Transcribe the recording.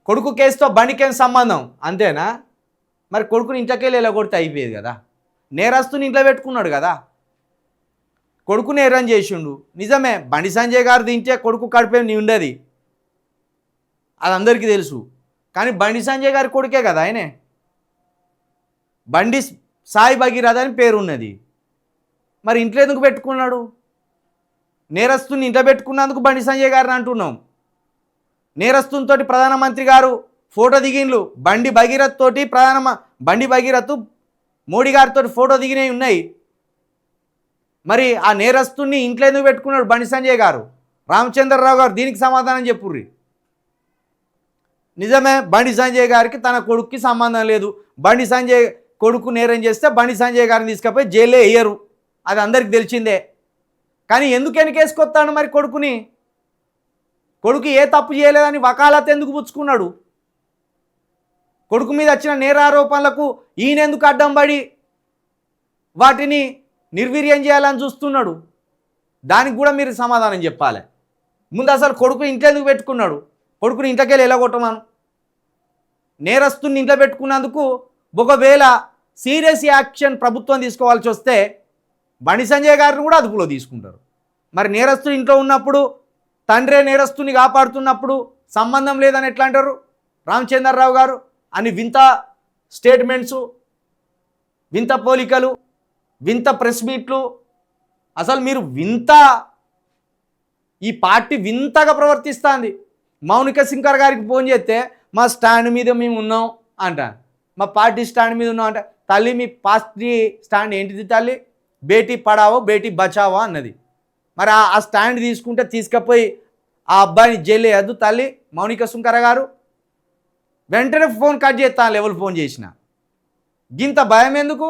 కొడుకు కేసుతో బండికేం సంబంధం అంతేనా? మరి కొడుకుని ఇంట్లోకెళ్ళి వెళ్ళగొడితే అయిపోయేది కదా. నేరస్తుని ఇంట్లో పెట్టుకున్నాడు కదా, కొడుకు నేరం చేసిండు నిజమే. బండి సంజయ్ గారు తింటే కొడుకు కడిపేం నీ ఉండేది, అది అందరికీ తెలుసు. కానీ బండి సంజయ్ గారి కొడుకే కదా ఆయనే. బండి సాయి భగీరథ అని పేరున్నది, మరి ఇంట్లో ఎందుకు పెట్టుకున్నాడు? నేరస్తుని ఇంట్లో పెట్టుకున్నందుకు బండి సంజయ్ గారిని అంటున్నాం. నేరస్తునితో ప్రధానమంత్రి గారు ఫోటో దిగిండ్లు. బండి భగీరథ్ తోటి బండి భగీరథ్ మోడీ గారితో ఫోటో దిగినవి ఉన్నాయి. మరి ఆ నేరస్తుని ఇంట్లో ఎందుకు పెట్టుకున్నాడు బండి సంజయ్ గారు? రామచంద్రరావు గారు దీనికి సమాధానం చెప్పుర్రి. నిజమే, బండి సంజయ్ గారికి తన కొడుక్కి సంబంధం లేదు. బండి సంజయ్ కొడుకు నేరం చేస్తే బండి సంజయ్ గారిని తీసుకుపోయి జైల్లో వేయరు, అది అందరికి తెలిసిందే. కానీ ఎందుకు వెనకేసుకొస్తాడు మరి కొడుకుని? కొడుకు ఏ తప్పు చేయలేదని వకాలత్ ఎందుకు పుచ్చుకున్నాడు? కొడుకు మీద వచ్చిన నేరారోపణలకు ఈయనెందుకు అడ్డం పడి వాటిని నిర్వీర్యం చేయాలని చూస్తున్నాడు? దానికి కూడా మీరు సమాధానం చెప్పాలి. ముందు అసలు కొడుకు ఇంట్లో ఎందుకు పెట్టుకున్నాడు? కొడుకుని ఇంట్లోకెళ్ళి ఎలాగొట్టమాను. నేరస్తుని ఇంట్లో పెట్టుకున్నందుకు ఒకవేళ సీరియస్ యాక్షన్ ప్రభుత్వం తీసుకోవాల్సి వస్తే బండి సంజయ్ గారిని కూడా అదుపులో తీసుకుంటారు. మరి నేరస్తుడు ఇంట్లో ఉన్నప్పుడు తండ్రే నేరస్తుని కాపాడుతున్నప్పుడు సంబంధం లేదని ఎట్లా అంటారు రామచంద్రరావు గారు? అని వింత స్టేట్మెంట్సు, వింత పోలికలు, వింత ప్రెస్ మీట్లు. అసలు మీరు ఈ పార్టీ వింతగా ప్రవర్తిస్తుంది. మౌనిక సింకర్ గారికి ఫోన్ చేస్తే మా స్టాండ్ మీద మేము ఉన్నాం అంట, మా పార్టీ స్టాండ్ మీద ఉన్నాం అంట. తల్లి మీ పార్టీ స్టాండ్ ఏంటిది తల్లి? బేటీ పడావో బేటీ బచావో అన్నది. మరి ఆ స్టాండ్ తీసుకపోయి ఆ అబ్బాయిని జైలు వేయద్దు తల్లి మౌనిక సుంకర గారు? వెంటనే ఫోన్ కట్ చేస్తాను, ఎవరు ఫోన్ చేసినా. గింత భయం ఎందుకు?